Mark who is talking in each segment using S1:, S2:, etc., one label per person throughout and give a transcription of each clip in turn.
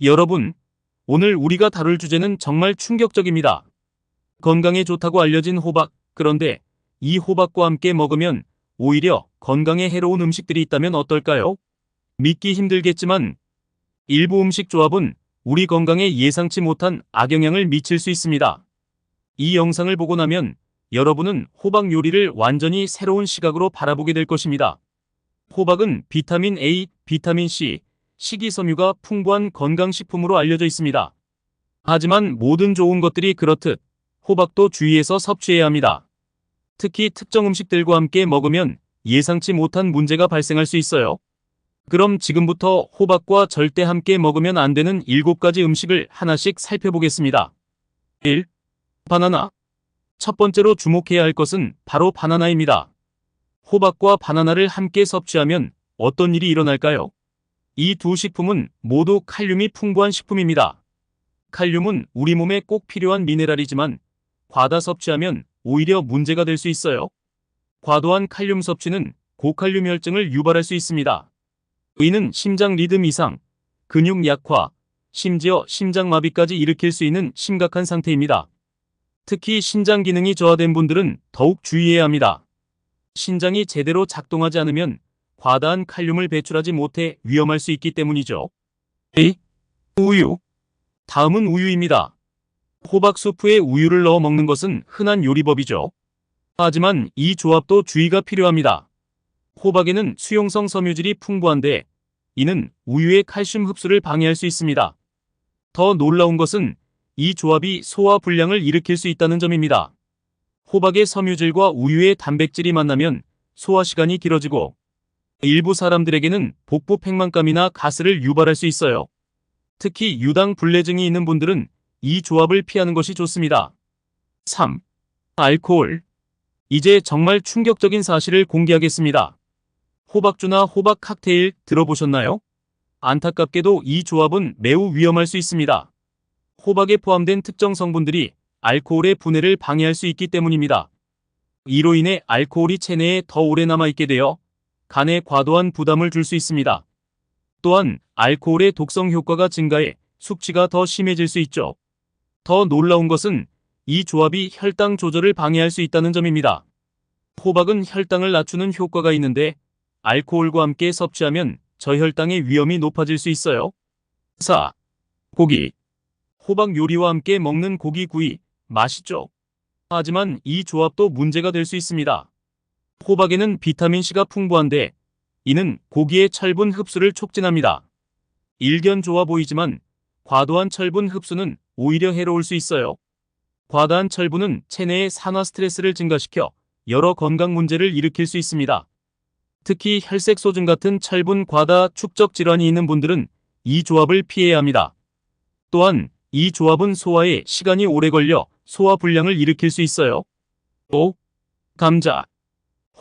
S1: 여러분, 오늘 우리가 다룰 주제는 정말 충격적입니다. 건강에 좋다고 알려진 호박. 그런데 이 호박과 함께 먹으면 오히려 건강에 해로운 음식들이 있다면 어떨까요? 믿기 힘들겠지만 일부 음식 조합은 우리 건강에 예상치 못한 악영향을 미칠 수 있습니다. 이 영상을 보고 나면 여러분은 호박 요리를 완전히 새로운 시각으로 바라보게 될 것입니다. 호박은 비타민 A, 비타민 C, 식이섬유가 풍부한 건강식품으로 알려져 있습니다. 하지만 모든 좋은 것들이 그렇듯 호박도 주의해서 섭취해야 합니다. 특히 특정 음식들과 함께 먹으면 예상치 못한 문제가 발생할 수 있어요. 그럼 지금부터 호박과 절대 함께 먹으면 안 되는 7가지 음식을 하나씩 살펴보겠습니다. 1. 바나나. 첫 번째로 주목해야 할 것은 바로 바나나입니다. 호박과 바나나를 함께 섭취하면 어떤 일이 일어날까요? 이 두 식품은 모두 칼륨이 풍부한 식품입니다. 칼륨은 우리 몸에 꼭 필요한 미네랄이지만 과다 섭취하면 오히려 문제가 될 수 있어요. 과도한 칼륨 섭취는 고칼륨 혈증을 유발할 수 있습니다. 이는 심장 리듬 이상, 근육 약화, 심지어 심장마비까지 일으킬 수 있는 심각한 상태입니다. 특히 신장 기능이 저하된 분들은 더욱 주의해야 합니다. 신장이 제대로 작동하지 않으면 과다한 칼륨을 배출하지 못해 위험할 수 있기 때문이죠. 2. 우유. 다음은 우유입니다. 호박 수프에 우유를 넣어 먹는 것은 흔한 요리법이죠. 하지만 이 조합도 주의가 필요합니다. 호박에는 수용성 섬유질이 풍부한데 이는 우유의 칼슘 흡수를 방해할 수 있습니다. 더 놀라운 것은 이 조합이 소화 불량을 일으킬 수 있다는 점입니다. 호박의 섬유질과 우유의 단백질이 만나면 소화 시간이 길어지고 일부 사람들에게는 복부 팽만감이나 가스를 유발할 수 있어요. 특히 유당 불내증이 있는 분들은 이 조합을 피하는 것이 좋습니다. 3. 알코올. 이제 정말 충격적인 사실을 공개하겠습니다. 호박주나 호박 칵테일 들어보셨나요? 안타깝게도 이 조합은 매우 위험할 수 있습니다. 호박에 포함된 특정 성분들이 알코올의 분해를 방해할 수 있기 때문입니다. 이로 인해 알코올이 체내에 더 오래 남아있게 되어 간에 과도한 부담을 줄 수 있습니다. 또한 알코올의 독성 효과가 증가해 숙취가 더 심해질 수 있죠. 더 놀라운 것은 이 조합이 혈당 조절을 방해할 수 있다는 점입니다. 호박은 혈당을 낮추는 효과가 있는데 알코올과 함께 섭취하면 저혈당의 위험이 높아질 수 있어요. 4. 고기. 호박 요리와 함께 먹는 고기 구이, 맛있죠? 하지만 이 조합도 문제가 될 수 있습니다. 호박에는 비타민C가 풍부한데 이는 고기의 철분 흡수를 촉진합니다. 일견 좋아 보이지만 과도한 철분 흡수는 오히려 해로울 수 있어요. 과다한 철분은 체내의 산화 스트레스를 증가시켜 여러 건강 문제를 일으킬 수 있습니다. 특히 혈색소증 같은 철분 과다 축적 질환이 있는 분들은 이 조합을 피해야 합니다. 또한 이 조합은 소화에 시간이 오래 걸려 소화 불량을 일으킬 수 있어요. 5. 감자.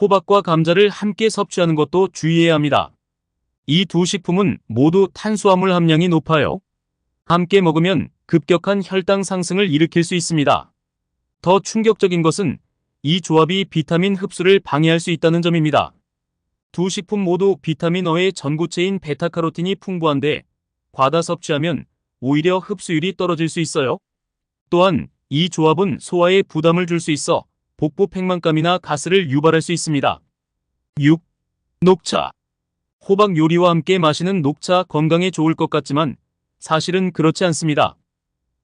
S1: 호박과 감자를 함께 섭취하는 것도 주의해야 합니다. 이 두 식품은 모두 탄수화물 함량이 높아요. 함께 먹으면 급격한 혈당 상승을 일으킬 수 있습니다. 더 충격적인 것은 이 조합이 비타민 흡수를 방해할 수 있다는 점입니다. 두 식품 모두 비타민 어의 전구체인 베타카로틴이 풍부한데 과다 섭취하면 오히려 흡수율이 떨어질 수 있어요. 또한 이 조합은 소화에 부담을 줄 수 있어 복부 팽만감이나 가스를 유발할 수 있습니다. 6. 녹차. 호박 요리와 함께 마시는 녹차 건강에 좋을 것 같지만 사실은 그렇지 않습니다.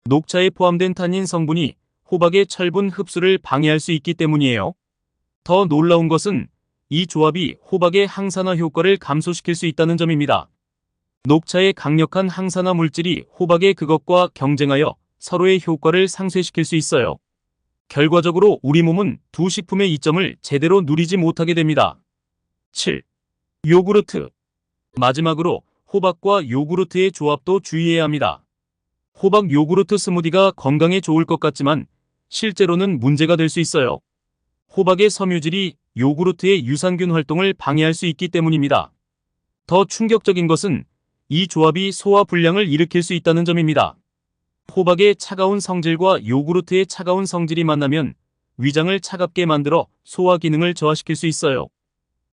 S1: 녹차에 포함된 탄닌 성분이 호박의 철분 흡수를 방해할 수 있기 때문이에요. 더 놀라운 것은 이 조합이 호박의 항산화 효과를 감소시킬 수 있다는 점입니다. 녹차의 강력한 항산화 물질이 호박의 그것과 경쟁하여 서로의 효과를 상쇄시킬 수 있어요. 결과적으로 우리 몸은 두 식품의 이점을 제대로 누리지 못하게 됩니다. 7. 요구르트. 마지막으로 호박과 요구르트의 조합도 주의해야 합니다. 호박 요구르트 스무디가 건강에 좋을 것 같지만 실제로는 문제가 될 수 있어요. 호박의 섬유질이 요구르트의 유산균 활동을 방해할 수 있기 때문입니다. 더 충격적인 것은 이 조합이 소화 불량을 일으킬 수 있다는 점입니다. 호박의 차가운 성질과 요구르트의 차가운 성질이 만나면 위장을 차갑게 만들어 소화 기능을 저하시킬 수 있어요.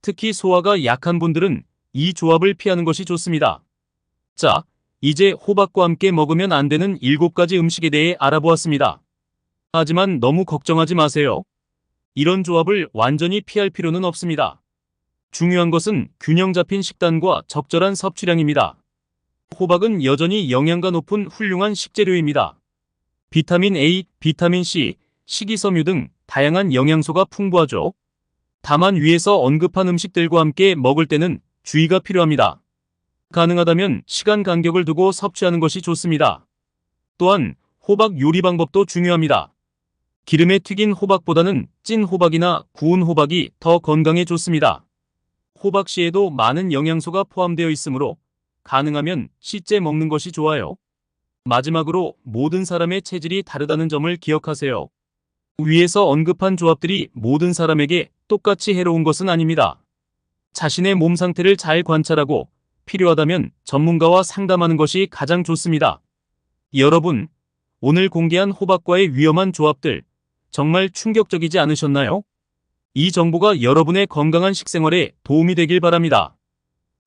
S1: 특히 소화가 약한 분들은 이 조합을 피하는 것이 좋습니다. 자, 이제 호박과 함께 먹으면 안 되는 7가지 음식에 대해 알아보았습니다. 하지만 너무 걱정하지 마세요. 이런 조합을 완전히 피할 필요는 없습니다. 중요한 것은 균형 잡힌 식단과 적절한 섭취량입니다. 호박은 여전히 영양가 높은 훌륭한 식재료입니다. 비타민 A, 비타민 C, 식이섬유 등 다양한 영양소가 풍부하죠. 다만 위에서 언급한 음식들과 함께 먹을 때는 주의가 필요합니다. 가능하다면 시간 간격을 두고 섭취하는 것이 좋습니다. 또한 호박 요리 방법도 중요합니다. 기름에 튀긴 호박보다는 찐 호박이나 구운 호박이 더 건강에 좋습니다. 호박씨에도 많은 영양소가 포함되어 있으므로 가능하면 씨째 먹는 것이 좋아요. 마지막으로 모든 사람의 체질이 다르다는 점을 기억하세요. 위에서 언급한 조합들이 모든 사람에게 똑같이 해로운 것은 아닙니다. 자신의 몸 상태를 잘 관찰하고 필요하다면 전문가와 상담하는 것이 가장 좋습니다. 여러분, 오늘 공개한 호박과의 위험한 조합들 정말 충격적이지 않으셨나요? 이 정보가 여러분의 건강한 식생활에 도움이 되길 바랍니다.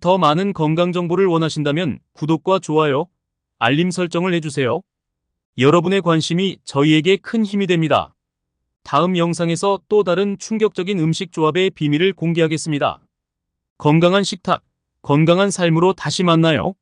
S1: 더 많은 건강 정보를 원하신다면 구독과 좋아요, 알림 설정을 해주세요. 여러분의 관심이 저희에게 큰 힘이 됩니다. 다음 영상에서 또 다른 충격적인 음식 조합의 비밀을 공개하겠습니다. 건강한 식탁, 건강한 삶으로 다시 만나요.